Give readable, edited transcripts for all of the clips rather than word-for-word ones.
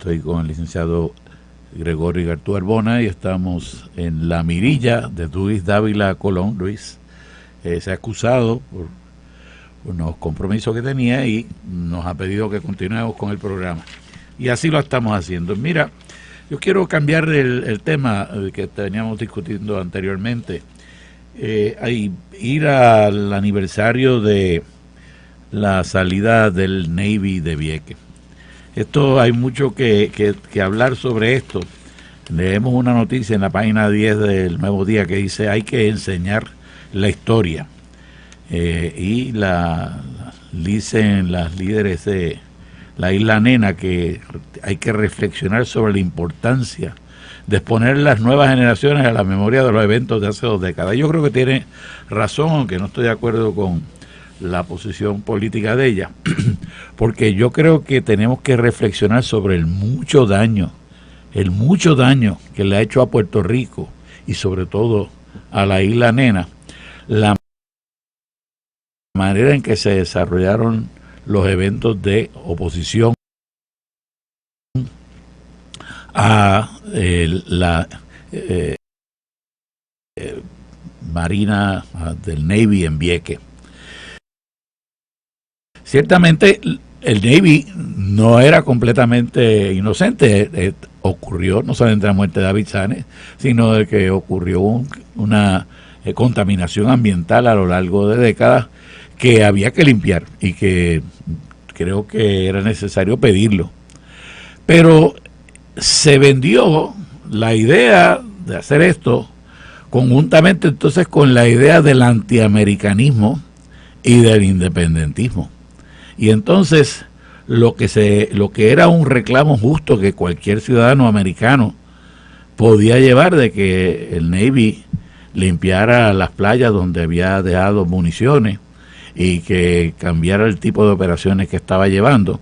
Estoy con el licenciado Gregorio Igartú Arbona y estamos en la mirilla de Luis Dávila Colón. Luis se ha excusado por unos compromisos que tenía y nos ha pedido que continuemos con el programa. Y así lo estamos haciendo. Mira, yo quiero cambiar el tema que veníamos discutiendo anteriormente. Ir al aniversario de la salida del Navy de Vieques. Esto hay mucho que hablar sobre esto. Leemos una noticia en la página 10 del Nuevo Día que dice hay que enseñar la historia. Y dicen las líderes de la Isla Nena que hay que reflexionar sobre la importancia de exponer las nuevas generaciones a la memoria de los eventos de hace 2 décadas. Yo creo que tiene razón, aunque no estoy de acuerdo con la posición política de ella, porque yo creo que tenemos que reflexionar sobre el mucho daño que le ha hecho a Puerto Rico y sobre todo a la Isla Nena, la manera en que se desarrollaron los eventos de oposición a la Marina del Navy en Vieques. Ciertamente el Navy no era completamente inocente. Ocurrió no solamente la muerte de David Sanes, sino de que ocurrió una contaminación ambiental a lo largo de décadas que había que limpiar y que creo que era necesario pedirlo. Pero se vendió la idea de hacer esto conjuntamente entonces con la idea del antiamericanismo y del independentismo. Y entonces lo que era un reclamo justo que cualquier ciudadano americano podía llevar de que el Navy limpiara las playas donde había dejado municiones y que cambiara el tipo de operaciones que estaba llevando,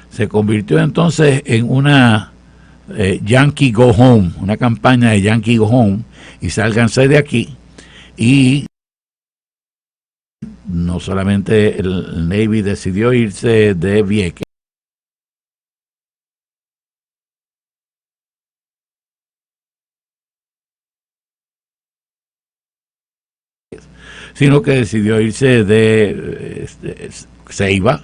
se convirtió entonces en una Yankee Go Home, una campaña de Yankee Go Home, y sálganse de aquí. Y no solamente el Navy decidió irse de Vieques, sino que decidió irse de Ceiba.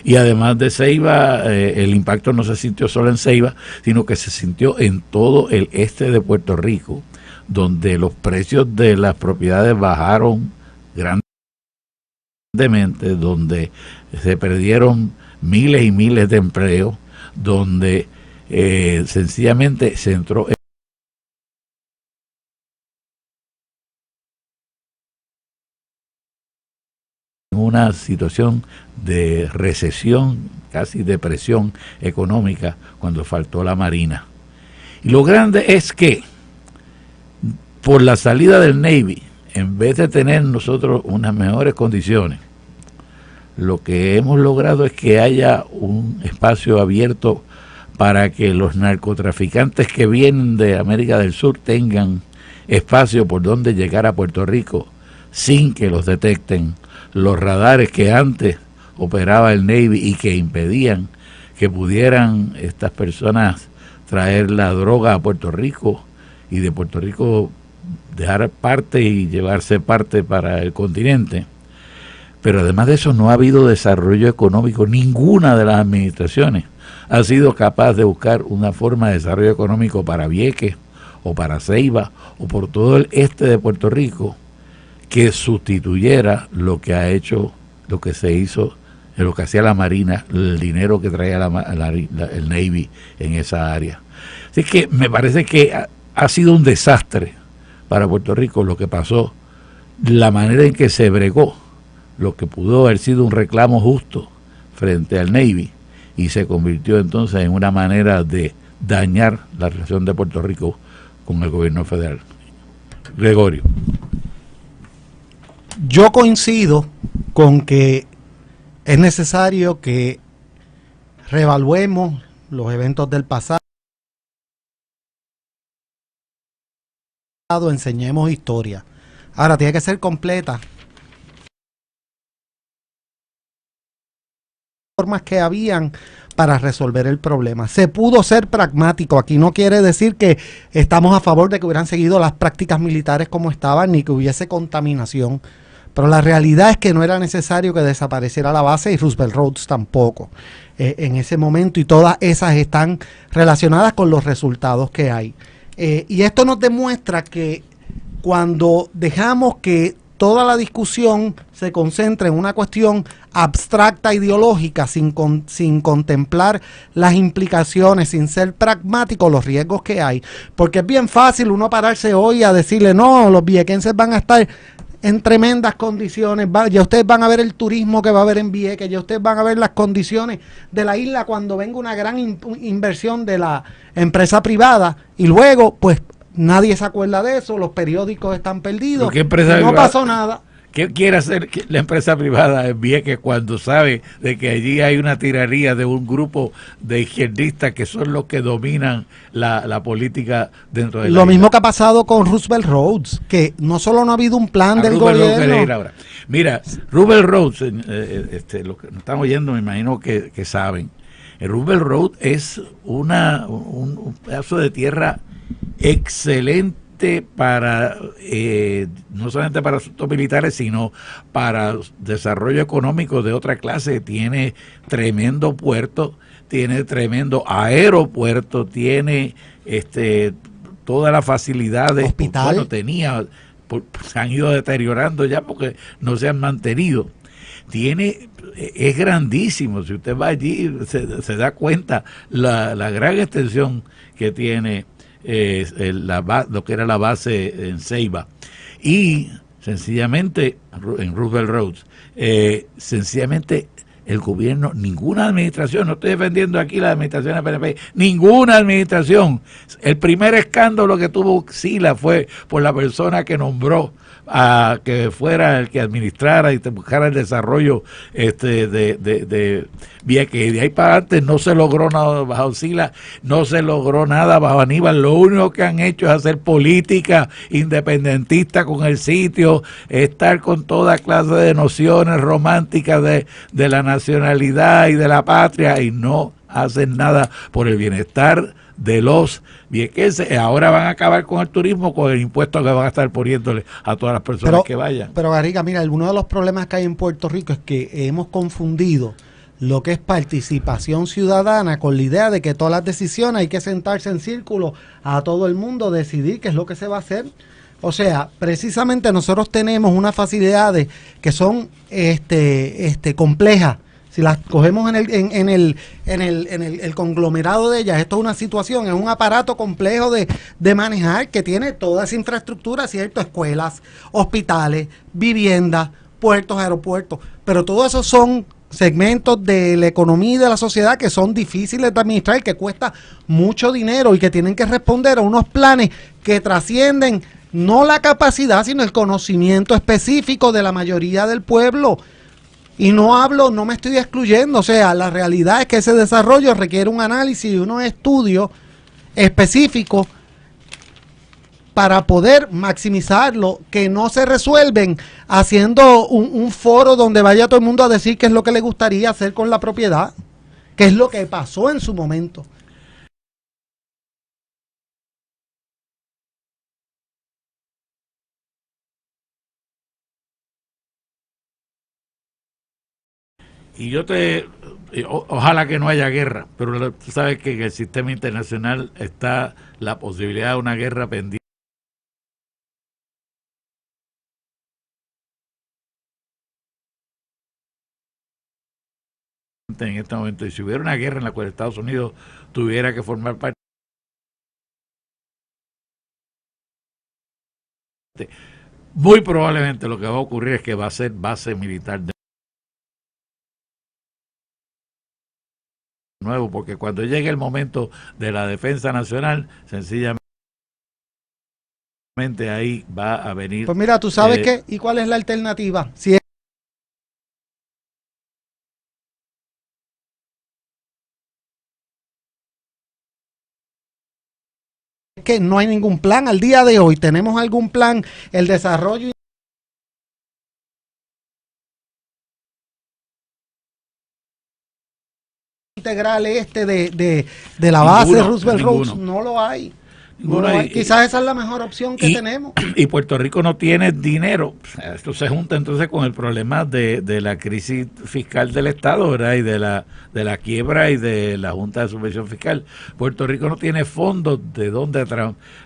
Y además de Ceiba, el impacto no se sintió solo en Ceiba, sino que se sintió en todo el este de Puerto Rico, donde los precios de las propiedades bajaron grandemente, donde se perdieron miles y miles de empleos, donde sencillamente se entró en una situación de recesión, casi depresión económica, cuando faltó la Marina. Y lo grande es que por la salida del Navy, en vez de tener nosotros unas mejores condiciones, lo que hemos logrado es que haya un espacio abierto para que los narcotraficantes que vienen de América del Sur tengan espacio por donde llegar a Puerto Rico sin que los detecten. Los radares que antes operaba el Navy y que impedían que pudieran estas personas traer la droga a Puerto Rico y de Puerto Rico dejar parte y llevarse parte para el continente. Pero además de eso no ha habido desarrollo económico. Ninguna de las administraciones ha sido capaz de buscar una forma de desarrollo económico para Vieques o para Ceiba o por todo el este de Puerto Rico que sustituyera lo que ha hecho, lo que se hizo, lo que hacía la Marina, el dinero que traía el Navy en esa área. Así que me parece que ha sido un desastre para Puerto Rico lo que pasó, la manera en que se bregó lo que pudo haber sido un reclamo justo frente al Navy y se convirtió entonces en una manera de dañar la relación de Puerto Rico con el gobierno federal. Gregorio. Yo coincido con que es necesario que reevaluemos los eventos del pasado, enseñemos historia. Ahora tiene que ser completa. Formas que habían para resolver el problema. Se pudo ser pragmático. Aquí no quiere decir que estamos a favor de que hubieran seguido las prácticas militares como estaban, ni que hubiese contaminación. Pero la realidad es que no era necesario que desapareciera la base y Roosevelt Roads tampoco en ese momento. Y todas esas están relacionadas con los resultados que hay. Y esto nos demuestra que cuando dejamos que toda la discusión se concentra en una cuestión abstracta, ideológica, sin contemplar las implicaciones, sin ser pragmático, los riesgos que hay. Porque es bien fácil uno pararse hoy a decirle, no, los viequenses van a estar en tremendas condiciones, ya ustedes van a ver el turismo que va a haber en Vieques, ya ustedes van a ver las condiciones de la isla cuando venga una gran inversión de la empresa privada, y luego, pues, nadie se acuerda de eso, los periódicos están perdidos, no pasó nada. ¿Qué quiere hacer la empresa privada en Vieques cuando sabe de que allí hay una tiraría de un grupo de izquierdistas que son los que dominan la política dentro de la Lo mismo isla? que ha pasado con Roosevelt Roads, que no solo no ha habido un plan del gobierno. Mira, Roosevelt Roads, lo que nos están oyendo, me imagino que saben. El Roosevelt Road es un pedazo de tierra excelente para no solamente para asuntos militares, sino para desarrollo económico de otra clase. Tiene tremendo puerto, tiene tremendo aeropuerto, tiene todas las facilidades. Hospital. Bueno, se han ido deteriorando ya porque no se han mantenido. Es grandísimo. Si usted va allí se da cuenta la gran extensión que tiene lo que era la base en Ceiba. Y sencillamente en Roosevelt Roads, sencillamente el gobierno, ninguna administración, no estoy defendiendo aquí la administración del PNP, ninguna administración. El primer escándalo que tuvo Sila fue por la persona que nombró a que fuera el que administrara y buscara el desarrollo de Vieques. Y de ahí para adelante no se logró nada bajo Sila, no se logró nada bajo Aníbal. Lo único que han hecho es hacer política independentista con el sitio, estar con toda clase de nociones románticas de la nacionalidad y de la patria, y no hacen nada por el bienestar de los viequenses. Ahora van a acabar con el turismo, con el impuesto que van a estar poniéndole a todas las personas que vayan. Pero Garriga, mira, uno de los problemas que hay en Puerto Rico es que hemos confundido lo que es participación ciudadana con la idea de que todas las decisiones hay que sentarse en círculo a todo el mundo, decidir qué es lo que se va a hacer. O sea, precisamente nosotros tenemos unas facilidades que son complejas. Si las cogemos en el conglomerado de ellas, esto es una situación, es un aparato complejo de manejar, que tiene toda esa infraestructura, ¿cierto? Escuelas, hospitales, viviendas, puertos, aeropuertos, pero todo eso son segmentos de la economía y de la sociedad que son difíciles de administrar, que cuesta mucho dinero y que tienen que responder a unos planes que trascienden no la capacidad, sino el conocimiento específico de la mayoría del pueblo. Y no me estoy excluyendo, o sea, la realidad es que ese desarrollo requiere un análisis y unos estudios específicos para poder maximizarlo, que no se resuelven haciendo un foro donde vaya todo el mundo a decir qué es lo que le gustaría hacer con la propiedad, qué es lo que pasó en su momento. Y ojalá que no haya guerra, pero tú sabes que en el sistema internacional está la posibilidad de una guerra pendiente en este momento. Y si hubiera una guerra en la cual Estados Unidos tuviera que formar parte, muy probablemente lo que va a ocurrir es que va a ser base militar de nuevo, porque cuando llegue el momento de la defensa nacional, sencillamente ahí va a venir. Pues mira, tú sabes qué, ¿y cuál es la alternativa? Si es que no hay ningún plan al día de hoy, ¿tenemos algún plan? El desarrollo integral de la base Roosevelt Roads, no lo hay. Quizás esa es la mejor opción que tenemos. Y Puerto Rico no tiene dinero. Esto se junta entonces con el problema de la crisis fiscal del Estado, ¿verdad? Y de la quiebra y de la Junta de Subvención Fiscal. Puerto Rico no tiene fondos de donde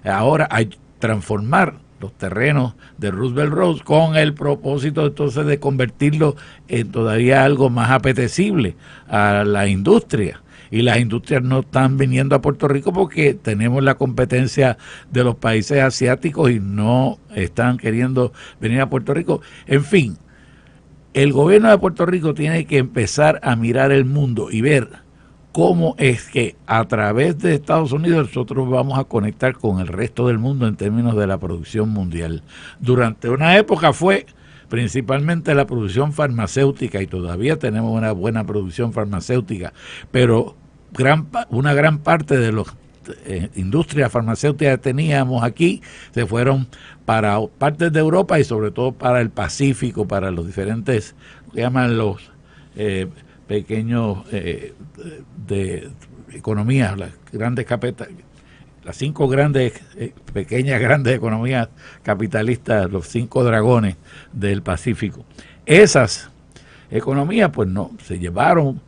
ahora hay transformar los terrenos de Roosevelt Roads con el propósito entonces de convertirlo en todavía algo más apetecible a la industria. Y las industrias no están viniendo a Puerto Rico porque tenemos la competencia de los países asiáticos y no están queriendo venir a Puerto Rico. En fin, el gobierno de Puerto Rico tiene que empezar a mirar el mundo y ver cómo es que a través de Estados Unidos nosotros vamos a conectar con el resto del mundo en términos de la producción mundial. Durante una época fue principalmente la producción farmacéutica, y todavía tenemos una buena producción farmacéutica, pero una gran parte de las industrias farmacéuticas que teníamos aquí se fueron para partes de Europa y sobre todo para el Pacífico, para los diferentes, lo que llaman los pequeños de economías, las grandes las 5 grandes, pequeñas, grandes economías capitalistas, los 5 dragones del Pacífico. Esas economías pues no, se llevaron.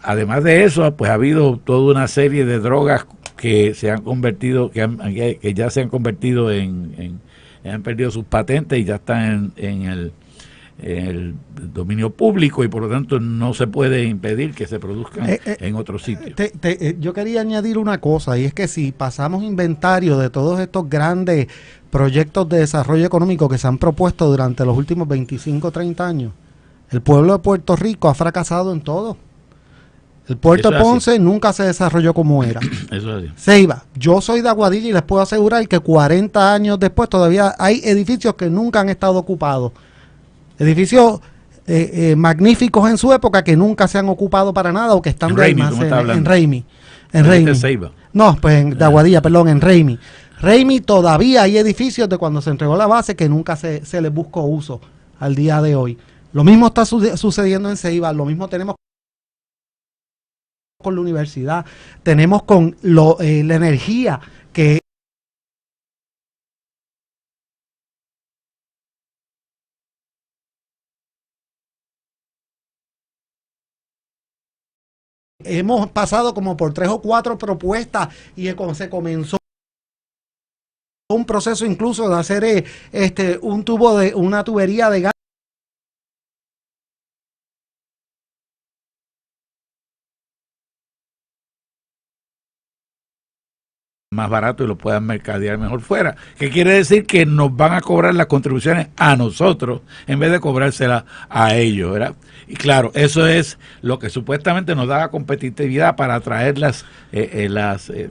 Además de eso, pues ha habido toda una serie de drogas que se han convertido, que ya se han convertido han perdido sus patentes y ya están en el dominio público, y por lo tanto no se puede impedir que se produzcan en otros sitios. Yo quería añadir una cosa, y es que si pasamos inventario de todos estos grandes proyectos de desarrollo económico que se han propuesto durante los últimos 25 o 30 años, el pueblo de Puerto Rico ha fracasado en todo. El puerto de Ponce nunca se desarrolló como era. Eso es así. Ceiba, yo soy de Aguadilla y les puedo asegurar que 40 años después todavía hay edificios que nunca han estado ocupados. Edificios magníficos en su época que nunca se han ocupado para nada o que están en Raimi. En Raimi. No, pues de Aguadilla, perdón, en Raimi. Raimi todavía hay edificios de cuando se entregó la base que nunca se les buscó uso al día de hoy. Lo mismo está sucediendo en Ceiba, lo mismo tenemos con la universidad, tenemos con la energía que hemos pasado como por 3 o 4 propuestas y se comenzó un proceso incluso de hacer una tubería de gas más barato y lo puedan mercadear mejor fuera. ¿Qué quiere decir? Que nos van a cobrar las contribuciones a nosotros en vez de cobrárselas a ellos, ¿verdad? Y claro, eso es lo que supuestamente nos da competitividad para atraer las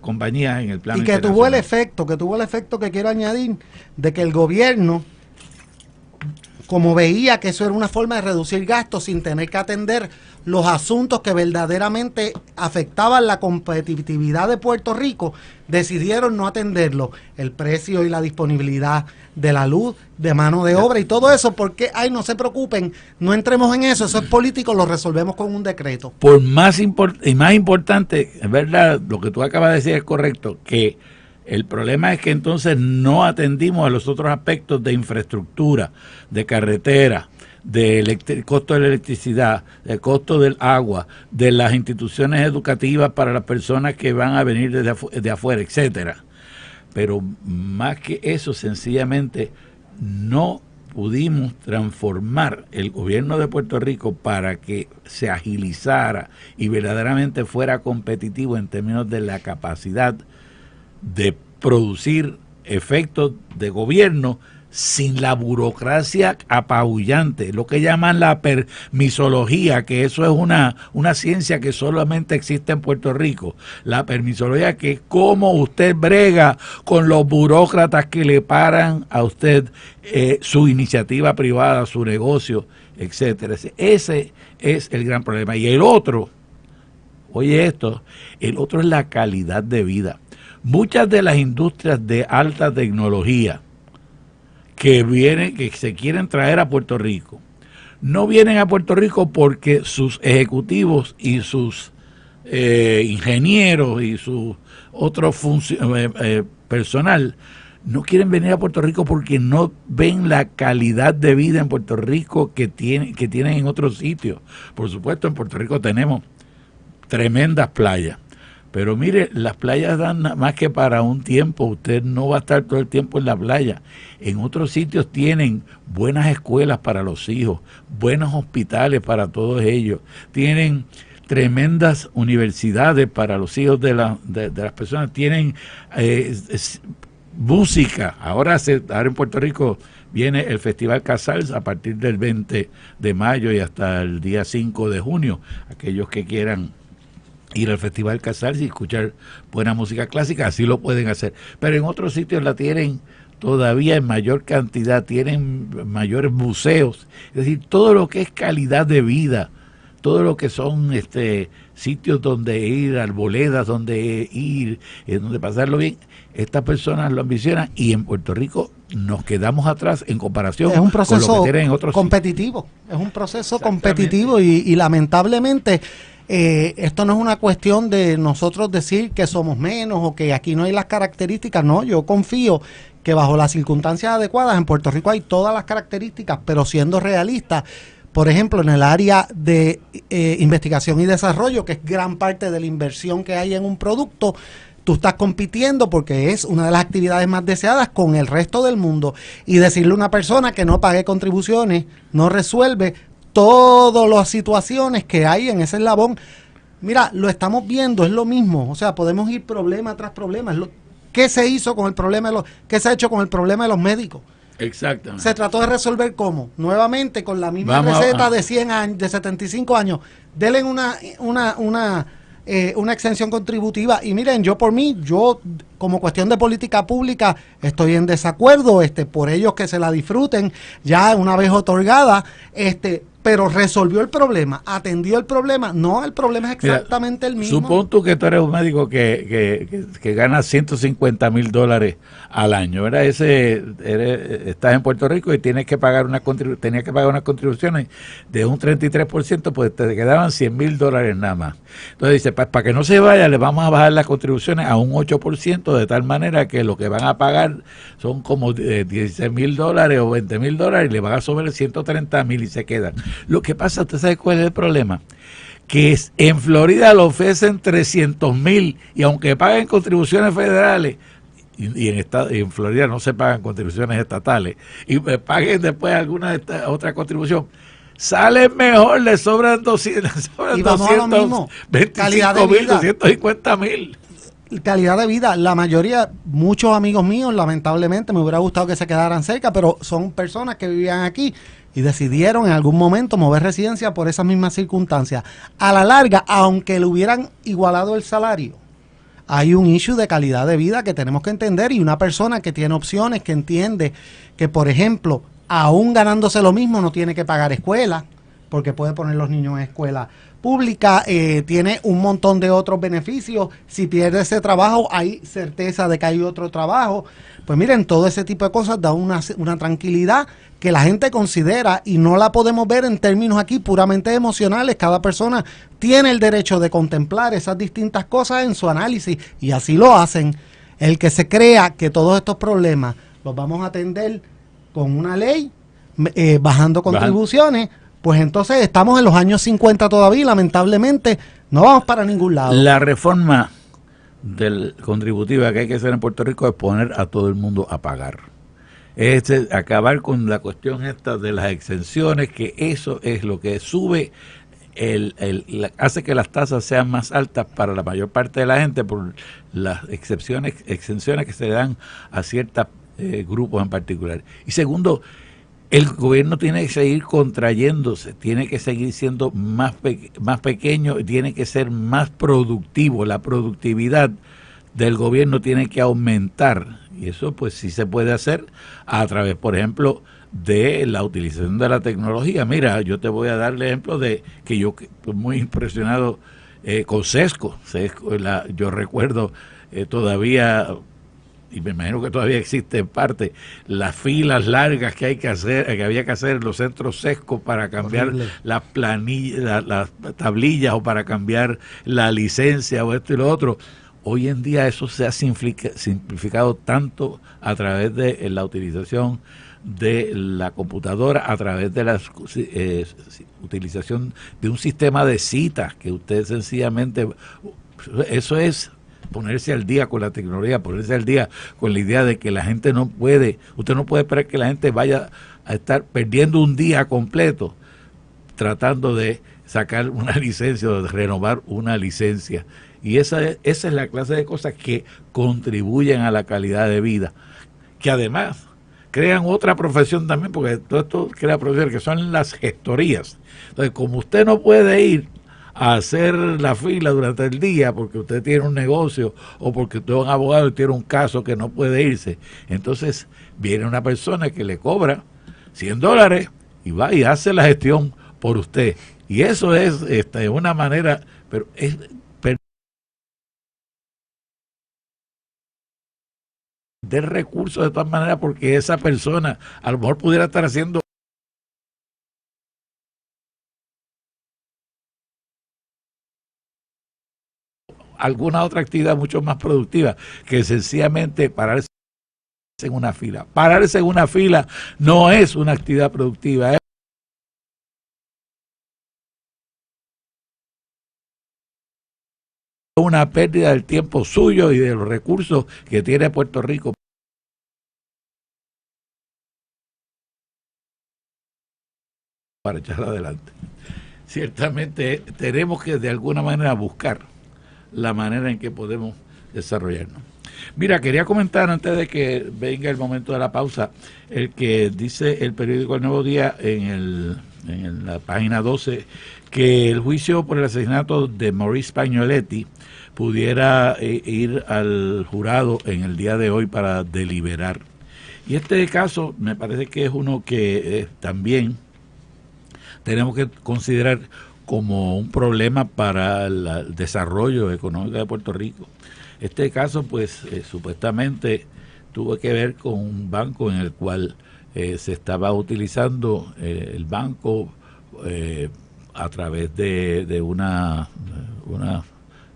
compañías en el plano internacional. Y que tuvo el efecto que quiero añadir, de que el gobierno, como veía que eso era una forma de reducir gastos sin tener que atender los asuntos que verdaderamente afectaban la competitividad de Puerto Rico, decidieron no atenderlo. El precio y la disponibilidad de la luz, de mano de obra y todo eso, porque, no se preocupen, no entremos en eso, eso es político, lo resolvemos con un decreto. Más importante, es verdad, lo que tú acabas de decir es correcto, que el problema es que entonces no atendimos a los otros aspectos de infraestructura, de carretera, del costo de la electricidad, del costo del agua, de las instituciones educativas para las personas que van a venir de afuera, etcétera. Pero más que eso, sencillamente no pudimos transformar el gobierno de Puerto Rico para que se agilizara y verdaderamente fuera competitivo en términos de la capacidad de producir efectos de gobierno sin la burocracia apabullante, lo que llaman la permisología, que eso es una ciencia que solamente existe en Puerto Rico. La permisología, que es cómo usted brega con los burócratas que le paran a usted su iniciativa privada, su negocio, etcétera. Ese es el gran problema. Y el otro, el otro es la calidad de vida. Muchas de las industrias de alta tecnología que se quieren traer a Puerto Rico, no vienen a Puerto Rico porque sus ejecutivos y sus ingenieros y su otro personal no quieren venir a Puerto Rico porque no ven la calidad de vida en Puerto Rico que tienen en otros sitios. Por supuesto, en Puerto Rico tenemos tremendas playas, pero mire, las playas dan más que para un tiempo. Usted no va a estar todo el tiempo en la playa. En otros sitios tienen buenas escuelas para los hijos, buenos hospitales para todos ellos, tienen tremendas universidades para los hijos de las personas, tienen música. Ahora en Puerto Rico viene el Festival Casals a partir del 20 de mayo y hasta el día 5 de junio. Aquellos que quieran ir al Festival Casals y escuchar buena música clásica, así lo pueden hacer. Pero en otros sitios la tienen todavía en mayor cantidad, tienen mayores museos. Es decir, todo lo que es calidad de vida, todo lo que son sitios donde ir, arboledas donde ir, donde pasarlo bien, estas personas lo ambicionan, y en Puerto Rico nos quedamos atrás en comparación con lo que tienen en otros competitivo. Es un proceso competitivo y lamentablemente esto no es una cuestión de nosotros decir que somos menos o que aquí no hay las características. No, yo confío que bajo las circunstancias adecuadas en Puerto Rico hay todas las características, pero siendo realistas. Por ejemplo, en el área de investigación y desarrollo, que es gran parte de la inversión que hay en un producto, tú estás compitiendo porque es una de las actividades más deseadas con el resto del mundo. Y decirle a una persona que no pague contribuciones no resuelve todas las situaciones que hay en ese eslabón. Mira, lo estamos viendo, es lo mismo. O sea, podemos ir problema tras problema. ¿Qué se hizo con el problema qué se ha hecho con el problema de los médicos? Exactamente. Se trató de resolver ¿cómo? Nuevamente con la misma receta de 100 años, de 75 años. Denle una exención contributiva. Y miren, yo como cuestión de política pública estoy en desacuerdo, por ellos que se la disfruten ya una vez otorgada, pero resolvió el problema, atendió el problema. No, el problema es exactamente el mismo. Supón tú que tú eres un médico que gana $150,000 al año, ¿verdad? Estás en Puerto Rico y tenías que pagar unas contribuciones de un 33%, pues te quedaban $100,000 nada más. Entonces dice, para que no se vaya, le vamos a bajar las contribuciones a un 8%, de tal manera que lo que van a pagar son como $16,000 o $20,000 y le van a sobrar $130,000 y se quedan. Lo que pasa, ¿usted sabe cuál es el problema? Que en Florida lo ofrecen $300,000 y aunque paguen contribuciones federales, y en Florida no se pagan contribuciones estatales, y paguen después alguna otra contribución, sale mejor, le sobran 225,000, 250,000. Calidad de vida, la mayoría, muchos amigos míos, lamentablemente, me hubiera gustado que se quedaran cerca, pero son personas que vivían aquí y decidieron en algún momento mover residencia por esas mismas circunstancias. A la larga, aunque le hubieran igualado el salario, hay un issue de calidad de vida que tenemos que entender, y una persona que tiene opciones, que entiende que, por ejemplo, aún ganándose lo mismo, no tiene que pagar escuela, porque puede poner los niños en escuela pública, tiene un montón de otros beneficios. Si pierde ese trabajo, hay certeza de que hay otro trabajo. Pues miren, todo ese tipo de cosas da una tranquilidad que la gente considera, y no la podemos ver en términos aquí puramente emocionales. Cada persona tiene el derecho de contemplar esas distintas cosas en su análisis, y así lo hacen. El que se crea que todos estos problemas los vamos a atender con una ley, bajando contribuciones, pues entonces estamos en los años 50 todavía, y lamentablemente no vamos para ningún lado. La reforma contributiva que hay que hacer en Puerto Rico es poner a todo el mundo a pagar. Es acabar con la cuestión esta de las exenciones, que eso es lo que sube, hace que las tasas sean más altas para la mayor parte de la gente por las exenciones que se le dan a ciertos grupos en particular. Y segundo, el gobierno tiene que seguir contrayéndose, tiene que seguir siendo más pequeño y tiene que ser más productivo. La productividad del gobierno tiene que aumentar, y eso pues sí se puede hacer a través, por ejemplo, de la utilización de la tecnología. Mira, yo te voy a dar el ejemplo de que yo estoy muy impresionado con Sesco. Yo recuerdo todavía y me imagino que todavía existe en parte, las filas largas que había que hacer en los centros sescos para cambiar las planillas, las tablillas, o para cambiar la licencia o esto y lo otro. Hoy en día eso se ha simplificado tanto a través de la utilización de la computadora, a través de la utilización de un sistema de citas, que usted sencillamente, eso es ponerse al día con la tecnología, ponerse al día con la idea de que la gente no puede, usted no puede esperar que la gente vaya a estar perdiendo un día completo tratando de sacar una licencia o de renovar una licencia. Y esa es la clase de cosas que contribuyen a la calidad de vida, que además crean otra profesión también, porque todo esto crea profesiones que son las gestorías. Entonces, como usted no puede ir a hacer la fila durante el día porque usted tiene un negocio o porque usted es un abogado y tiene un caso que no puede irse, entonces viene una persona que le cobra $100 y va y hace la gestión por usted. Y eso es una manera, pero es de recursos de todas maneras, porque esa persona a lo mejor pudiera estar haciendo alguna otra actividad mucho más productiva que sencillamente pararse en una fila. Pararse en una fila no es una actividad productiva, es una pérdida del tiempo suyo y de los recursos que tiene Puerto Rico para echar adelante. Ciertamente tenemos que de alguna manera buscar la manera en que podemos desarrollarnos. Mira, quería comentar antes de que venga el momento de la pausa, el que dice el periódico El Nuevo Día en la página 12, que el juicio por el asesinato de Maurice Pagnoletti pudiera ir al jurado en el día de hoy para deliberar. Y este caso me parece que es uno que también tenemos que considerar como un problema para el desarrollo económico de Puerto Rico. Este caso, pues, supuestamente tuvo que ver con un banco en el cual se estaba utilizando el banco a través de unas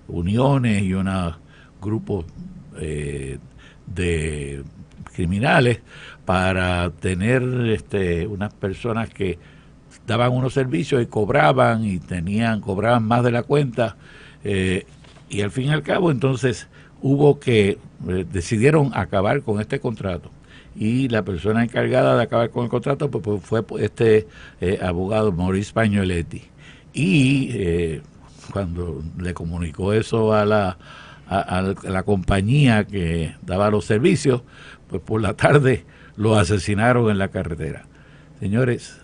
uniones y unos grupos de criminales para tener unas personas que daban unos servicios y cobraban cobraban más de la cuenta, y al fin y al cabo entonces decidieron acabar con este contrato, y la persona encargada de acabar con el contrato pues fue este abogado Maurice Pagnoletti, y cuando le comunicó eso a la compañía que daba los servicios, pues por la tarde lo asesinaron en la carretera. Señores,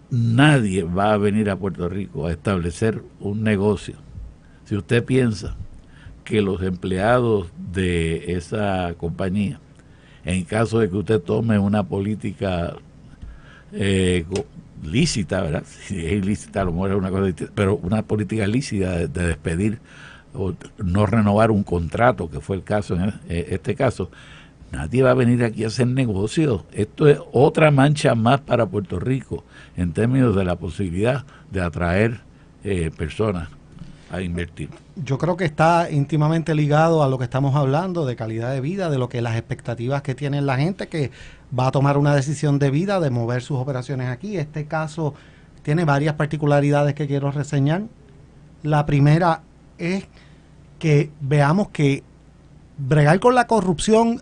nadie va a venir a Puerto Rico a establecer un negocio si usted piensa que los empleados de esa compañía, en caso de que usted tome una política lícita, ¿verdad? Si es ilícita, a lo mejor es una cosa distinta, pero una política lícita de despedir o no renovar un contrato, que fue el caso en este caso, nadie va a venir aquí a hacer negocios. Esto es otra mancha más para Puerto Rico en términos de la posibilidad de atraer personas a invertir. Yo creo que está íntimamente ligado a lo que estamos hablando de calidad de vida, de lo que las expectativas que tiene la gente que va a tomar una decisión de vida de mover sus operaciones aquí. Este caso tiene varias particularidades que quiero reseñar. La primera es que veamos que bregar con la corrupción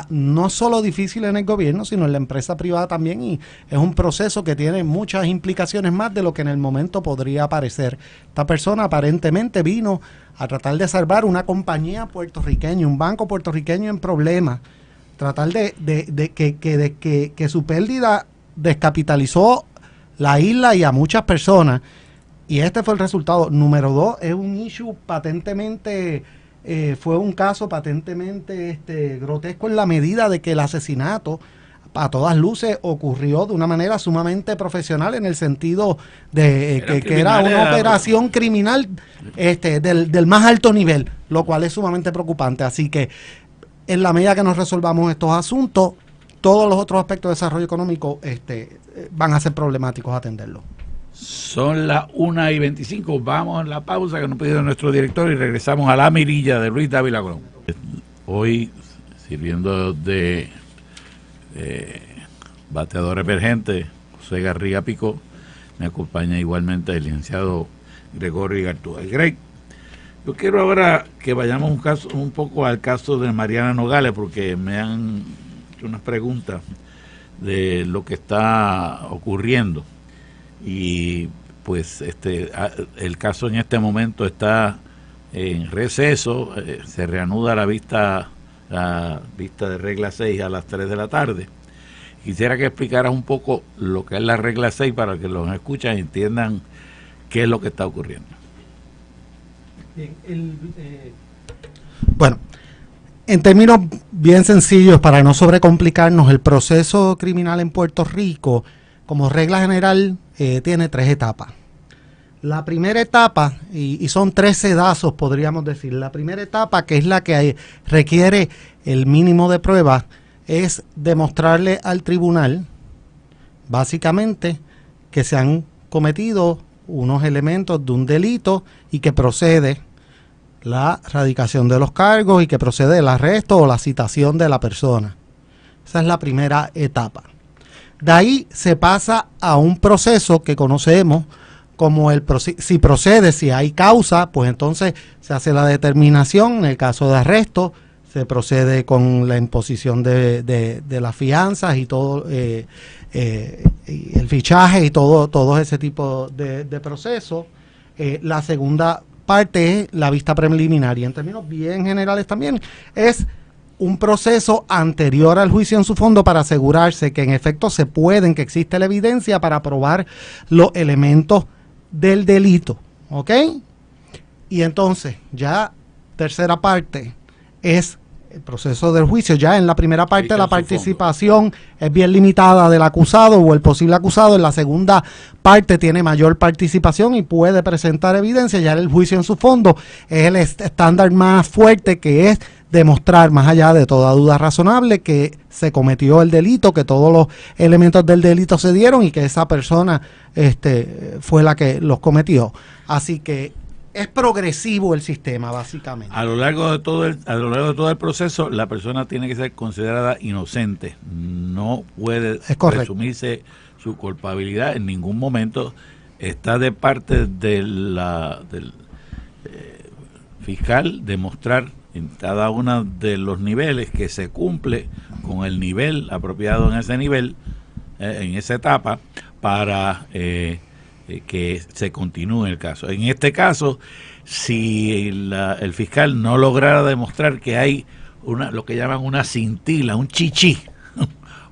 no solo difícil en el gobierno, sino en la empresa privada también, y es un proceso que tiene muchas implicaciones más de lo que en el momento podría parecer. Esta persona aparentemente vino a tratar de salvar una compañía puertorriqueña, un banco puertorriqueño en problemas, tratar de que su pérdida descapitalizó la isla y a muchas personas, y este fue el resultado. Número 2, es un issue patentemente fue un caso patentemente grotesco en la medida de que el asesinato a todas luces ocurrió de una manera sumamente profesional, en el sentido de que era una operación criminal del más alto nivel, lo cual es sumamente preocupante. Así que en la medida que nos resolvamos estos asuntos, todos los otros aspectos de desarrollo económico van a ser problemáticos atenderlos. Son las 1:25. Vamos a la pausa que nos pidió nuestro director y regresamos a la mirilla de Luis Dávila Colón. Hoy, sirviendo de bateador emergente, José Garriga Picó, me acompaña igualmente el licenciado Gregorio Igartúa. Greg, yo quiero ahora que vayamos un poco al caso de Mariana Nogales, porque me han hecho unas preguntas de lo que está ocurriendo. Y pues el caso en este momento está en receso, se reanuda la vista de regla 6 a las 3 de la tarde. Quisiera que explicaras un poco lo que es la regla 6 para que los escuchan y entiendan qué es lo que está ocurriendo. Bien, bueno, en términos bien sencillos, para no sobrecomplicarnos, el proceso criminal en Puerto Rico, como regla general, tiene 3 etapas. La primera etapa, y son 3 sedazos, podríamos decir. La primera etapa, que es la que requiere el mínimo de pruebas, es demostrarle al tribunal, básicamente, que se han cometido unos elementos de un delito y que procede la radicación de los cargos y que procede el arresto o la citación de la persona. Esa es la primera etapa. De ahí se pasa a un proceso que conocemos como si procede, si hay causa, pues entonces se hace la determinación. En el caso de arresto, se procede con la imposición de las fianzas y todo, y el fichaje y todo ese tipo de procesos. La segunda parte es la vista preliminar, y en términos bien generales también es un proceso anterior al juicio en su fondo para asegurarse que en efecto que existe la evidencia para probar los elementos del delito, ¿ok? Y entonces, ya tercera parte es el proceso del juicio. Ya en la primera parte la participación es bien limitada del acusado o el posible acusado. En la segunda parte tiene mayor participación y puede presentar evidencia. Ya el juicio en su fondo es el estándar más fuerte, que es demostrar, más allá de toda duda razonable, que se cometió el delito, que todos los elementos del delito se dieron y que esa persona fue la que los cometió. Así que es progresivo el sistema, básicamente. A lo largo de todo el proceso, la persona tiene que ser considerada inocente. No puede presumirse su culpabilidad en ningún momento. Está de parte del fiscal demostrar en cada uno de los niveles que se cumple con el nivel apropiado en ese nivel, en esa etapa, para que se continúe el caso. En este caso, si el fiscal no lograra demostrar que hay lo que llaman una cintila, un chichi,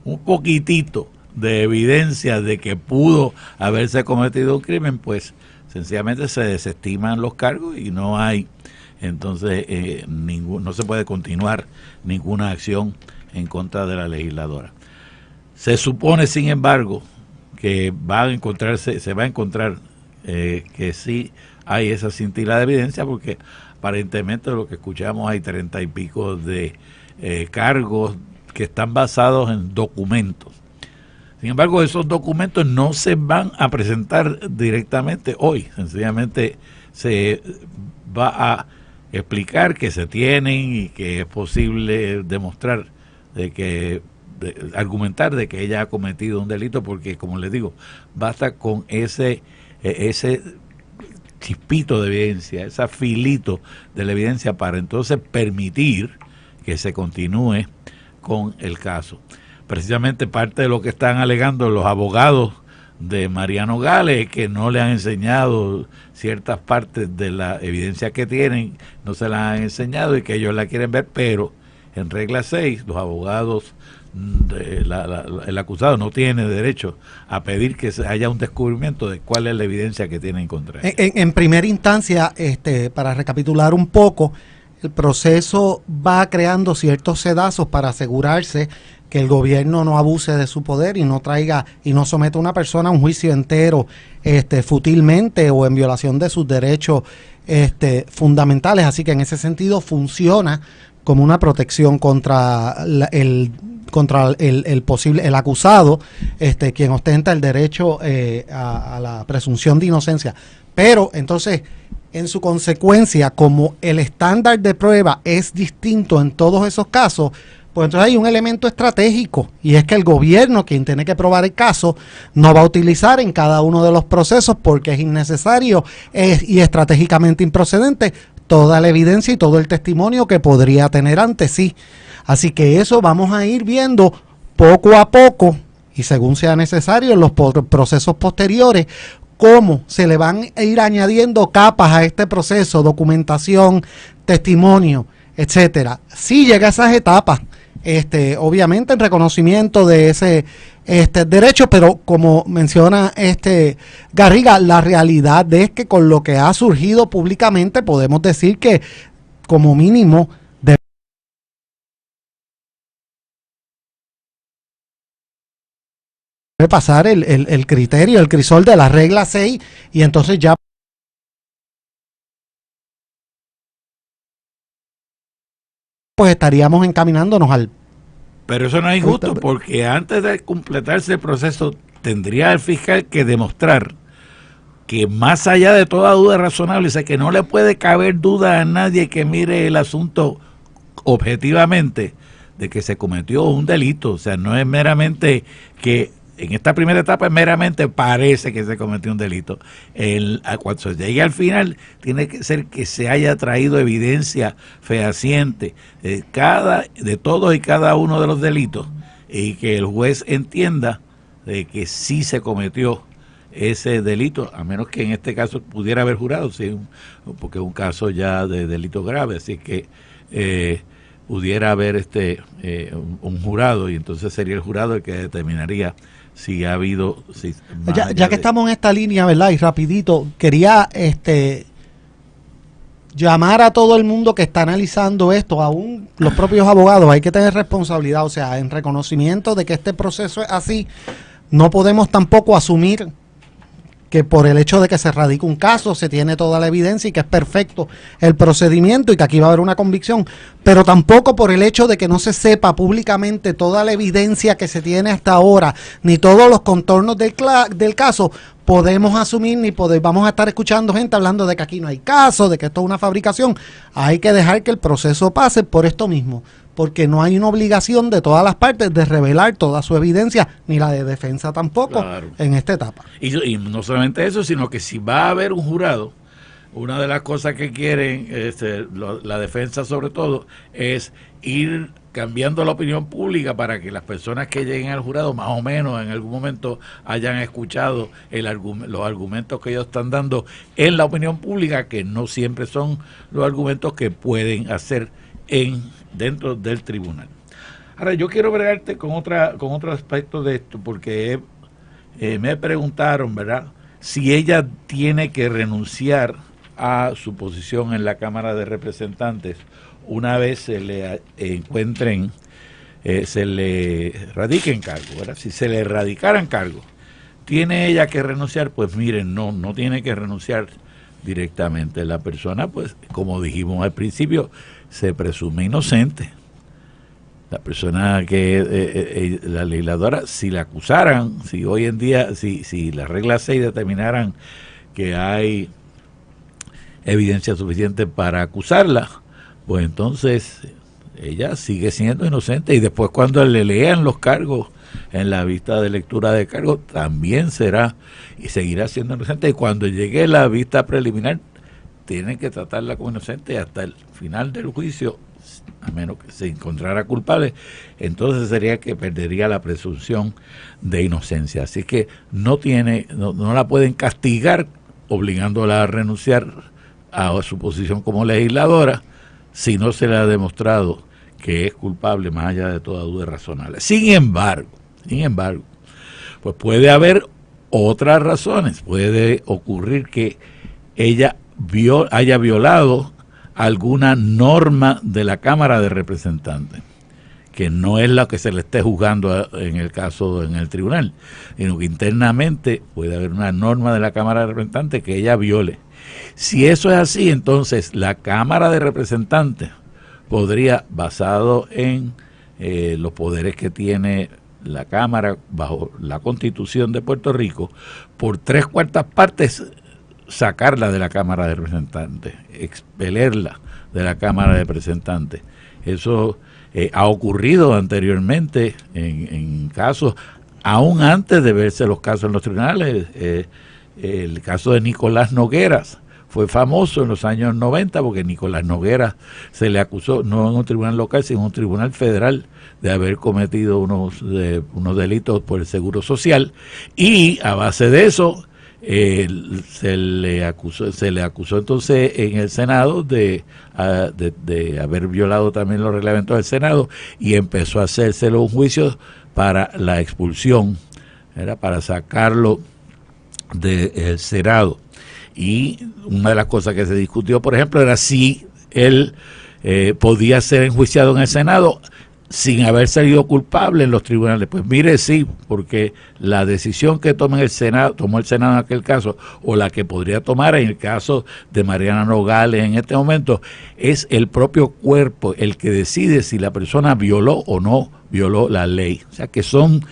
un poquitito de evidencia de que pudo haberse cometido un crimen, pues sencillamente se desestiman los cargos y no hay, entonces no se puede continuar ninguna acción en contra de la legisladora. Se supone, sin embargo, que se va a encontrar que sí hay esa cintila de evidencia, porque aparentemente lo que escuchamos hay 30 y pico de cargos que están basados en documentos. Sin embargo, esos documentos no se van a presentar directamente hoy, sencillamente se va a explicar que se tienen y que es posible demostrar argumentar de que ella ha cometido un delito, porque, como les digo, basta con ese chispito de evidencia, ese filito de la evidencia para entonces permitir que se continúe con el caso. Precisamente parte de lo que están alegando los abogados de Mariana Nogales es que no le han enseñado ciertas partes de la evidencia que tienen, no se la han enseñado y que ellos la quieren ver, pero en regla 6 los abogados el acusado no tiene derecho a pedir que haya un descubrimiento de cuál es la evidencia que tiene en contra de él. En primera instancia, para recapitular un poco, el proceso va creando ciertos sedazos para asegurarse que el gobierno no abuse de su poder y no someta a una persona a un juicio entero fútilmente o en violación de sus derechos fundamentales. Así que en ese sentido funciona como una protección contra el acusado, quien ostenta el derecho a la presunción de inocencia. Pero entonces, en su consecuencia, como el estándar de prueba es distinto en todos esos casos, pues entonces hay un elemento estratégico, y es que el gobierno, quien tiene que probar el caso, no va a utilizar en cada uno de los procesos, porque es innecesario y estratégicamente improcedente, toda la evidencia y todo el testimonio que podría tener ante sí. Así que eso vamos a ir viendo poco a poco, y según sea necesario en los procesos posteriores, cómo se le van a ir añadiendo capas a este proceso, documentación, testimonio, etcétera. Si llega a esas etapas, obviamente en reconocimiento de ese derecho, pero como menciona Garriga, la realidad es que con lo que ha surgido públicamente podemos decir que como mínimo debe pasar el criterio, el crisol de la regla 6, y entonces ya pues estaríamos encaminándonos al... Pero eso no es injusto, porque antes de completarse el proceso tendría el fiscal que demostrar que más allá de toda duda razonable, o sea, que no le puede caber duda a nadie que mire el asunto objetivamente de que se cometió un delito. O sea, no es meramente que en esta primera etapa meramente parece que se cometió un delito. Cuando se llegue al final, tiene que ser que se haya traído evidencia fehaciente de todos y cada uno de los delitos, y que el juez entienda de que sí se cometió ese delito, a menos que en este caso pudiera haber jurado, sí, porque es un caso ya de delito grave, así que pudiera haber un jurado, y entonces sería el jurado el que determinaría si ha habido... Ya que estamos en esta línea, ¿verdad? Y rapidito, quería llamar a todo el mundo que está analizando esto, aún los propios abogados, hay que tener responsabilidad, o sea, en reconocimiento de que este proceso es así, no podemos tampoco asumir que por el hecho de que se radica un caso se tiene toda la evidencia y que es perfecto el procedimiento y que aquí va a haber una convicción, pero tampoco por el hecho de que no se sepa públicamente toda la evidencia que se tiene hasta ahora, ni todos los contornos del caso, podemos asumir vamos a estar escuchando gente hablando de que aquí no hay caso, de que esto es una fabricación. Hay que dejar que el proceso pase por esto mismo, porque no hay una obligación de todas las partes de revelar toda su evidencia, ni la de defensa tampoco, claro, en esta etapa. Y no solamente eso, sino que si va a haber un jurado, una de las cosas que quieren la defensa sobre todo es ir cambiando la opinión pública para que las personas que lleguen al jurado más o menos en algún momento hayan escuchado los argumentos que ellos están dando en la opinión pública, que no siempre son los argumentos que pueden hacer dentro del tribunal. Ahora, yo quiero bregarte con otro aspecto de esto, porque me preguntaron, ¿verdad?, si ella tiene que renunciar a su posición en la Cámara de Representantes una vez se le se le radiquen cargo, ¿verdad? Si se le radicaran cargo, ¿tiene ella que renunciar? Pues miren, no tiene que renunciar directamente. La persona, pues, como dijimos al principio, se presume inocente. La persona que la legisladora, si la acusaran, si hoy en día, si la regla 6 determinaran que hay evidencia suficiente para acusarla, pues entonces ella sigue siendo inocente, y después cuando le lean los cargos en la vista de lectura de cargos también será y seguirá siendo inocente, y cuando llegue la vista preliminar tienen que tratarla como inocente hasta el final del juicio, a menos que se encontrara culpable. Entonces sería que perdería la presunción de inocencia. Así que no la pueden castigar obligándola a renunciar a su posición como legisladora si no se le ha demostrado que es culpable más allá de toda duda razonable. Sin embargo, pues puede haber otras razones. Puede ocurrir que ella haya violado alguna norma de la Cámara de Representantes, que no es la que se le esté juzgando en el caso en el tribunal, sino que internamente puede haber una norma de la Cámara de Representantes que ella viole. Si eso es así, entonces la Cámara de Representantes podría, basado en los poderes que tiene la Cámara bajo la Constitución de Puerto Rico, por 3/4 partes sacarla de la Cámara de Representantes, expelerla de la Cámara de Representantes. Eso ha ocurrido anteriormente en casos, aún antes de verse los casos en los tribunales. El caso de Nicolás Nogueras fue famoso en los años 90 porque Nicolás Nogueras se le acusó, no en un tribunal local, sino en un tribunal federal, de haber cometido unos delitos por el Seguro Social, y a base de eso se le acusó entonces en el Senado de haber violado también los reglamentos del Senado, y empezó a hacérselo un juicio para la expulsión, era para sacarlo del Senado. Y una de las cosas que se discutió, por ejemplo, era si él podía ser enjuiciado en el Senado sin haber salido culpable en los tribunales. Pues mire, sí, porque la decisión que tomó el Senado en aquel caso, o la que podría tomar en el caso de Mariana Nogales en este momento, es el propio cuerpo el que decide si la persona violó o no violó la ley. O sea que son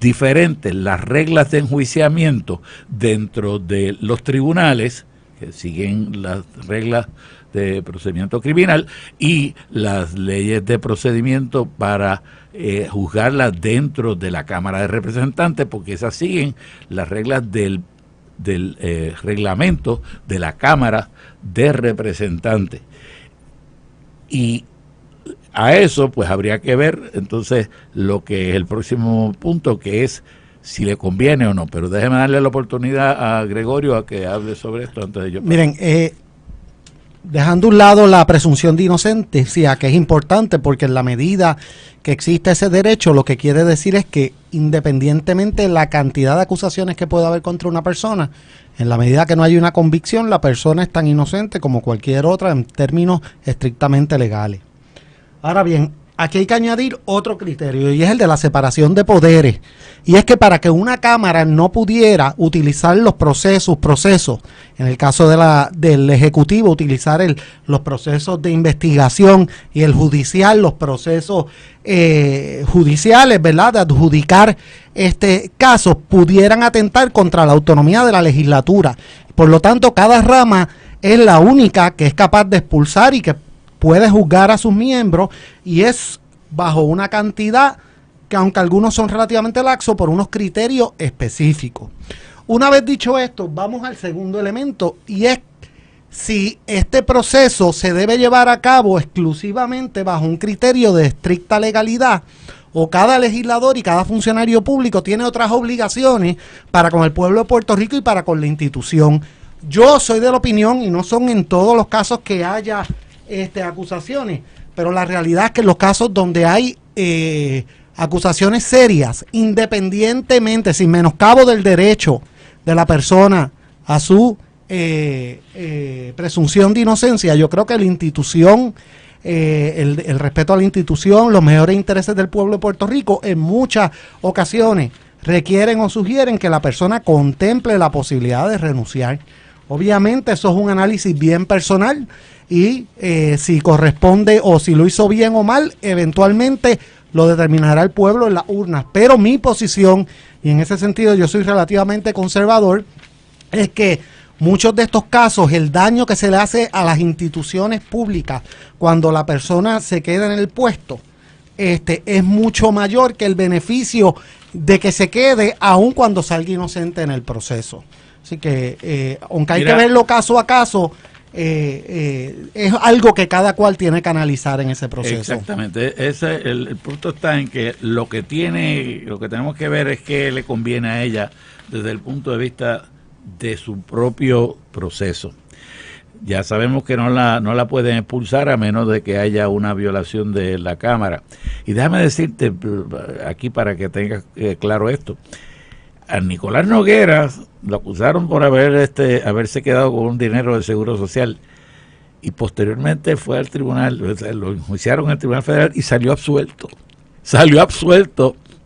diferentes las reglas de enjuiciamiento dentro de los tribunales, que siguen las reglas de procedimiento criminal, y las leyes de procedimiento para juzgarlas dentro de la Cámara de Representantes, porque esas siguen las reglas del reglamento de la Cámara de Representantes. Y a eso pues habría que ver entonces lo que es el próximo punto, que es si le conviene o no. Pero déjeme darle la oportunidad a Gregorio a que hable sobre esto antes de yo. Miren, dejando a un lado la presunción de inocencia, que es importante porque en la medida que existe ese derecho, lo que quiere decir es que independientemente de la cantidad de acusaciones que pueda haber contra una persona, en la medida que no hay una convicción, la persona es tan inocente como cualquier otra en términos estrictamente legales. Ahora bien, aquí hay que añadir otro criterio, y es el de la separación de poderes. Y es que para que una Cámara no pudiera utilizar los procesos, en el caso del Ejecutivo, utilizar los procesos de investigación, y el judicial, los procesos judiciales, ¿verdad?, de adjudicar casos, pudieran atentar contra la autonomía de la legislatura. Por lo tanto, cada rama es la única que es capaz de expulsar y que puede juzgar a sus miembros, y es bajo una cantidad que, aunque algunos son relativamente laxos, por unos criterios específicos. Una vez dicho esto, vamos al segundo elemento, y es si este proceso se debe llevar a cabo exclusivamente bajo un criterio de estricta legalidad, o cada legislador y cada funcionario público tiene otras obligaciones para con el pueblo de Puerto Rico y para con la institución. Yo soy de la opinión, y no son en todos los casos que haya acusaciones, pero la realidad es que en los casos donde hay acusaciones serias, independientemente, sin menoscabo del derecho de la persona a su presunción de inocencia, yo creo que la institución, el respeto a la institución, los mejores intereses del pueblo de Puerto Rico, en muchas ocasiones requieren o sugieren que la persona contemple la posibilidad de renunciar. Obviamente eso es un análisis bien personal, y si corresponde o si lo hizo bien o mal, eventualmente lo determinará el pueblo en las urnas. Pero mi posición, y en ese sentido yo soy relativamente conservador, es que muchos de estos casos, el daño que se le hace a las instituciones públicas cuando la persona se queda en el puesto, es mucho mayor que el beneficio de que se quede aun cuando salga inocente en el proceso. Así que, aunque hay que verlo caso a caso, es algo que cada cual tiene que analizar en ese proceso. Exactamente, el punto está en que lo que tenemos que ver es qué le conviene a ella desde el punto de vista de su propio proceso. Ya sabemos que no la pueden expulsar a menos de que haya una violación de la Cámara. Y déjame decirte aquí para que tengas claro esto. A Nicolás Nogueras lo acusaron por haberse quedado con un dinero del Seguro Social, y posteriormente fue al tribunal, lo enjuiciaron en el Tribunal Federal y salió absuelto.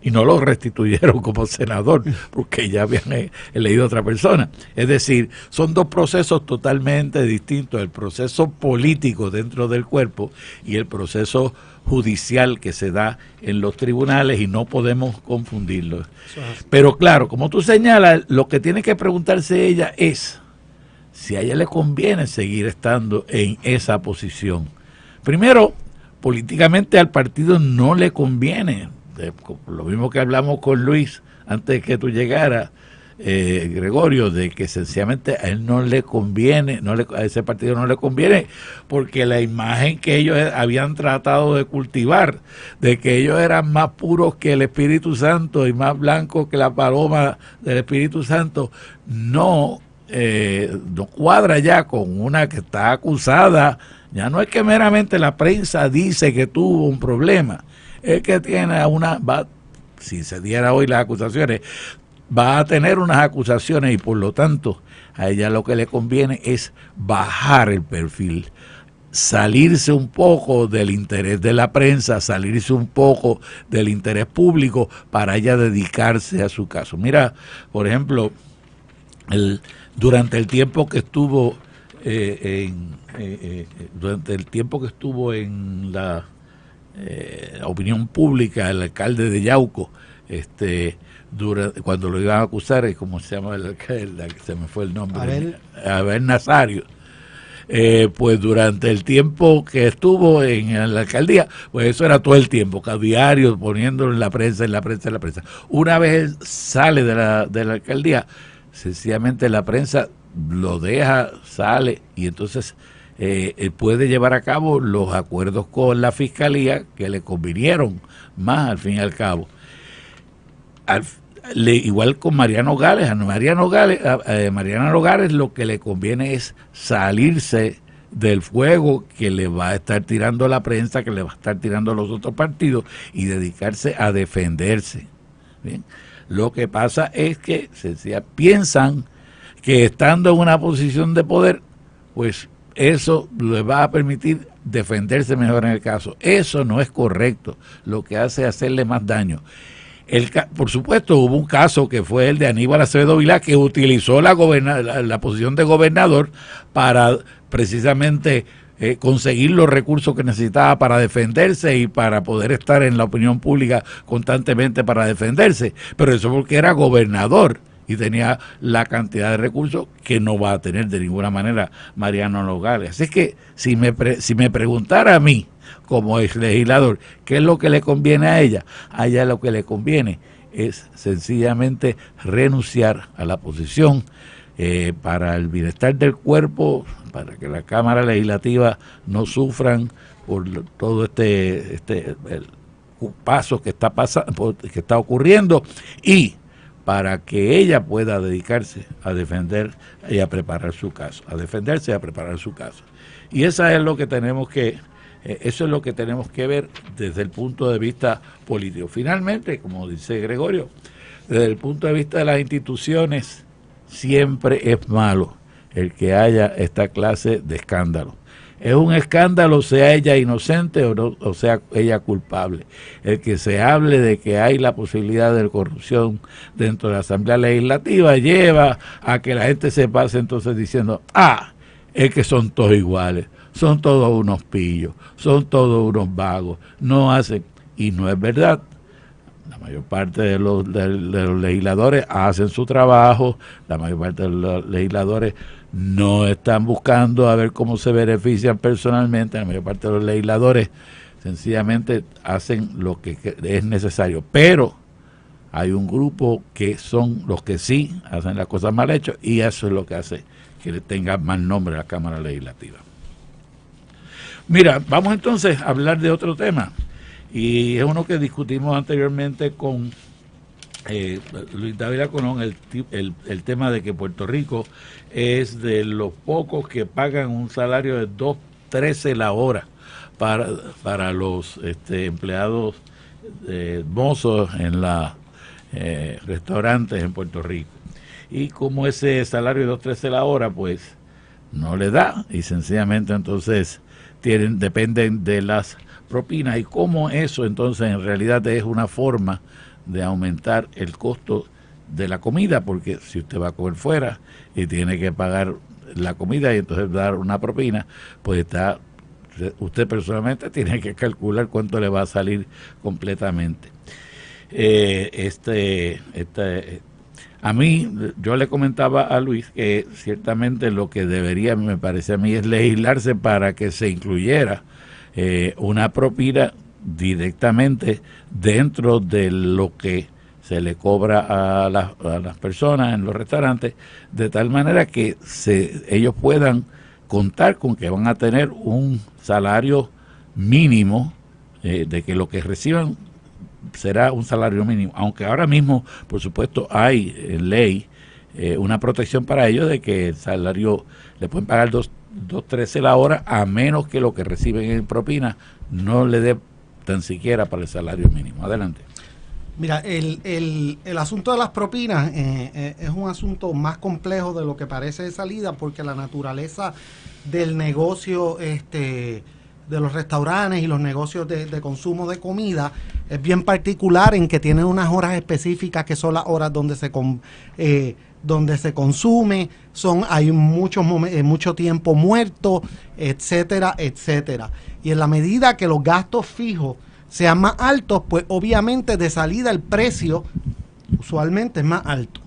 y no lo restituyeron como senador porque ya habían elegido a otra persona. Es decir, son dos procesos totalmente distintos, el proceso político dentro del cuerpo y el proceso judicial que se da en los tribunales, y no podemos confundirlos. Pero claro, como tú señalas, lo que tiene que preguntarse ella es si a ella le conviene seguir estando en esa posición. Primero, políticamente al partido no le conviene. Lo mismo que hablamos con Luis antes de que tú llegaras, Gregorio, de que sencillamente a él no le conviene, a ese partido no le conviene, porque la imagen que ellos habían tratado de cultivar, de que ellos eran más puros que el Espíritu Santo y más blancos que la paloma del Espíritu Santo, no cuadra ya con una que está acusada. Ya no es que meramente la prensa dice que tuvo un problema, es que tiene si se diera hoy las acusaciones, va a tener unas acusaciones, y por lo tanto a ella lo que le conviene es bajar el perfil, salirse un poco del interés de la prensa, salirse un poco del interés público para ella dedicarse a su caso. Mira, por ejemplo, durante el tiempo que estuvo en la opinión pública, el alcalde de Yauco, cuando lo iban a acusar, ¿cómo se llama el alcalde? Se me fue el nombre. Abel Nazario. Pues durante el tiempo que estuvo en la alcaldía, pues eso era todo el tiempo, cada diario, poniéndolo en la prensa. Una vez él sale de la alcaldía, sencillamente la prensa lo deja, sale, y entonces puede llevar a cabo los acuerdos con la fiscalía que le convinieron más al fin y al cabo. Igual con Mariano Gales. A Mariano Nogales lo que le conviene es salirse del fuego que le va a estar tirando la prensa, que le va a estar tirando los otros partidos, y dedicarse a defenderse. Bien. Lo que pasa es que piensan que estando en una posición de poder, pues eso le va a permitir defenderse mejor en el caso. Eso no es correcto. Lo que hace es hacerle más daño. Por supuesto, hubo un caso que fue el de Aníbal Acevedo Vilá, que utilizó la posición de gobernador para precisamente conseguir los recursos que necesitaba para defenderse y para poder estar en la opinión pública constantemente para defenderse. Pero eso porque era gobernador y tenía la cantidad de recursos que no va a tener de ninguna manera Mariano Nogales. Así que si me preguntara a mí, como ex legislador, ¿qué es lo que le conviene a ella? A ella lo que le conviene es sencillamente renunciar a la posición para el bienestar del cuerpo, para que la Cámara Legislativa no sufran por todo el paso que está ocurriendo, y para que ella pueda dedicarse a defender y a preparar su caso, Y eso es lo que tenemos que ver desde el punto de vista político. Finalmente, como dice Gregorio, desde el punto de vista de las instituciones, siempre es malo el que haya esta clase de escándalo. Es un escándalo, sea ella inocente o sea ella culpable. El que se hable de que hay la posibilidad de corrupción dentro de la Asamblea Legislativa lleva a que la gente se pase entonces diciendo, es que son todos iguales, son todos unos pillos, son todos unos vagos, no hacen, y no es verdad. La mayor parte de los legisladores hacen su trabajo, la mayor parte de los legisladores no están buscando a ver cómo se benefician personalmente, la mayor parte de los legisladores sencillamente hacen lo que es necesario, pero hay un grupo que son los que sí hacen las cosas mal hechas, y eso es lo que hace que le tenga mal nombre a la Cámara Legislativa. Mira, vamos entonces a hablar de otro tema, y es uno que discutimos anteriormente con Luis Dávila Colón, el tema de que Puerto Rico es de los pocos que pagan un salario de $2.13 la hora para los empleados mozos en los restaurantes en Puerto Rico. Y como ese salario de $2.13 la hora, pues no le da, y sencillamente entonces dependen de las propinas, y cómo eso entonces en realidad es una forma de aumentar el costo de la comida, porque si usted va a comer fuera y tiene que pagar la comida y entonces dar una propina, pues usted personalmente tiene que calcular cuánto le va a salir completamente. A mí, yo le comentaba a Luis que ciertamente lo que debería, me parece a mí, es legislarse para que se incluyera una propina directamente dentro de lo que se le cobra a las personas en los restaurantes, de tal manera que ellos puedan contar con que van a tener un salario mínimo, de que lo que reciban será un salario mínimo, aunque ahora mismo, por supuesto, hay en ley una protección para ellos de que el salario le pueden pagar 2.13 la hora, a menos que lo que reciben en propina no le dé tan siquiera para el salario mínimo. Adelante. Mira, el asunto de las propinas es un asunto más complejo de lo que parece de salida, porque la naturaleza del negocio de los restaurantes y los negocios de consumo de comida es bien particular, en que tienen unas horas específicas que son las horas donde se consume, hay mucho tiempo muerto, etcétera, etcétera. Y en la medida que los gastos fijos sean más altos, pues obviamente de salida el precio usualmente es más alto.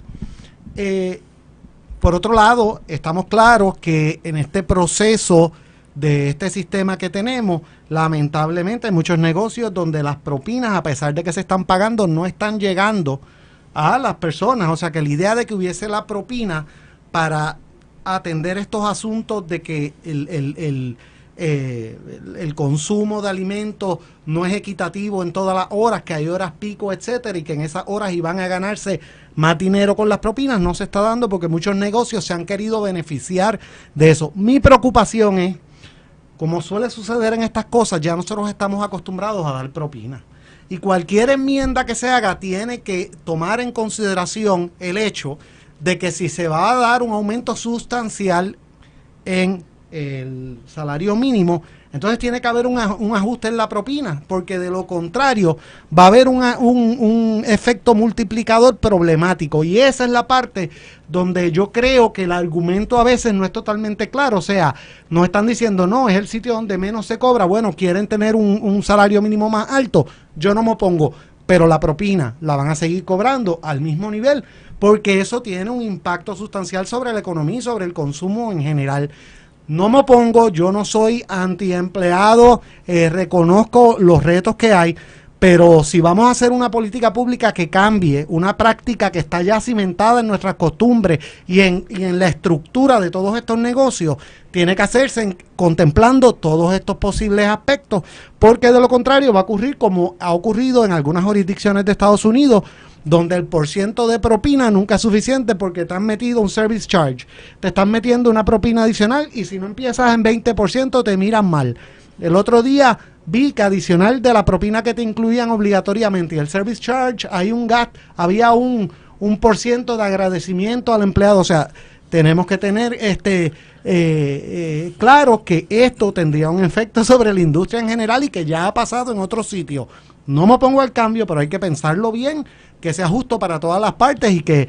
Por otro lado, estamos claros que en este proceso de este sistema que tenemos, lamentablemente hay muchos negocios donde las propinas, a pesar de que se están pagando, no están llegando a las personas. O sea que la idea de que hubiese la propina para atender estos asuntos de que el consumo de alimentos no es equitativo en todas las horas, que hay horas pico, etcétera, y que en esas horas iban a ganarse más dinero con las propinas, no se está dando porque muchos negocios se han querido beneficiar de eso. Mi preocupación es, como suele suceder en estas cosas, ya nosotros estamos acostumbrados a dar propina. Y cualquier enmienda que se haga tiene que tomar en consideración el hecho de que si se va a dar un aumento sustancial en el salario mínimo, entonces tiene que haber un ajuste en la propina, porque de lo contrario va a haber un efecto multiplicador problemático, y esa es la parte donde yo creo que el argumento a veces no es totalmente claro. O sea, no están diciendo, no, es el sitio donde menos se cobra, bueno, quieren tener un salario mínimo más alto, yo no me opongo, pero la propina la van a seguir cobrando al mismo nivel, porque eso tiene un impacto sustancial sobre la economía y sobre el consumo en general. No me opongo, yo no soy antiempleado, reconozco los retos que hay, pero si vamos a hacer una política pública que cambie una práctica que está ya cimentada en nuestras costumbres y en la estructura de todos estos negocios, tiene que hacerse contemplando todos estos posibles aspectos, porque de lo contrario va a ocurrir como ha ocurrido en algunas jurisdicciones de Estados Unidos, donde el % de propina nunca es suficiente porque te han metido un service charge, te están metiendo una propina adicional, y si no empiezas en 20% te miran mal. El otro día vi que adicional de la propina que te incluían obligatoriamente y el service charge, había un % de agradecimiento al empleado. O sea, tenemos que tener claro que esto tendría un efecto sobre la industria en general y que ya ha pasado en otros sitios. No me opongo al cambio, pero hay que pensarlo bien, que sea justo para todas las partes y que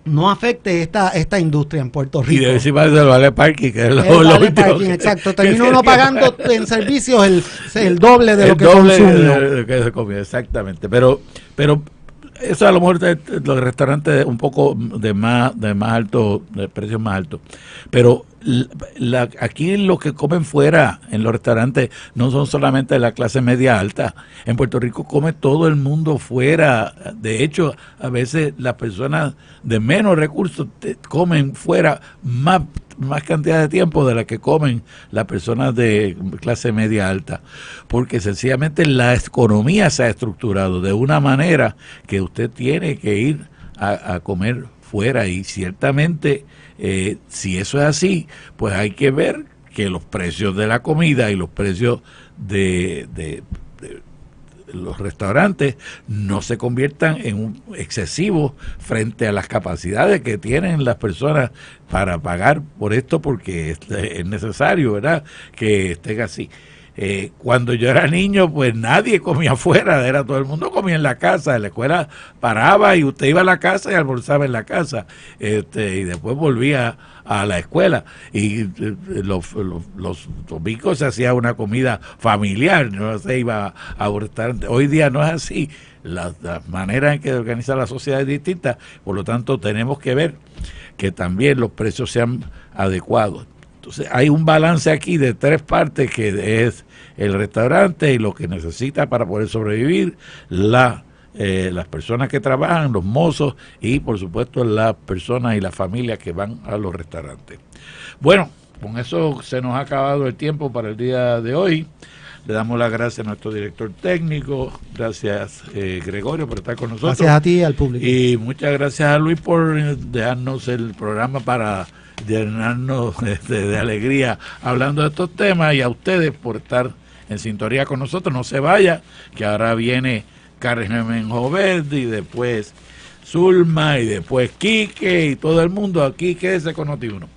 no afecte esta industria en Puerto Rico. Y debe ser más del vale parking, que es lo vale parking, exacto. Termina uno pagando en servicios el doble de lo que consumió. Exactamente. Pero eso a lo mejor los restaurantes un poco de más alto, de precios más altos. Pero aquí los que comen fuera en los restaurantes no son solamente de la clase media alta. En Puerto Rico come todo el mundo fuera. De hecho, a veces las personas de menos recursos comen fuera más cantidad de tiempo de la que comen las personas de clase media alta, porque sencillamente la economía se ha estructurado de una manera que usted tiene que ir a comer fuera, y ciertamente si eso es así, pues hay que ver que los precios de la comida y los precios de los restaurantes no se conviertan en un excesivo frente a las capacidades que tienen las personas para pagar por esto, porque es necesario, ¿verdad?, que estén así. Cuando yo era niño, pues nadie comía afuera, era todo el mundo comía en la casa, en la escuela paraba y usted iba a la casa y almorzaba en la casa, y después volvía a la escuela, y los domingos se hacía una comida familiar, no se iba a un restaurante. Hoy día no es así, la manera en que organiza la sociedad es distinta, por lo tanto tenemos que ver que también los precios sean adecuados. Entonces hay un balance aquí de tres partes, que es el restaurante y lo que necesita para poder sobrevivir, las personas que trabajan, los mozos, y por supuesto las personas y las familias que van a los restaurantes. Bueno, con eso se nos ha acabado el tiempo para el día de hoy. Le damos las gracias a nuestro director técnico, gracias Gregorio por estar con nosotros. Gracias a ti y al público. Y muchas gracias a Luis por dejarnos el programa para llenarnos de alegría hablando de estos temas, y a ustedes por estar en sintonía con nosotros. No se vaya, que ahora viene Carmen Jovet y después Zulma y después Quique y todo el mundo aquí. Quédese con Noti1.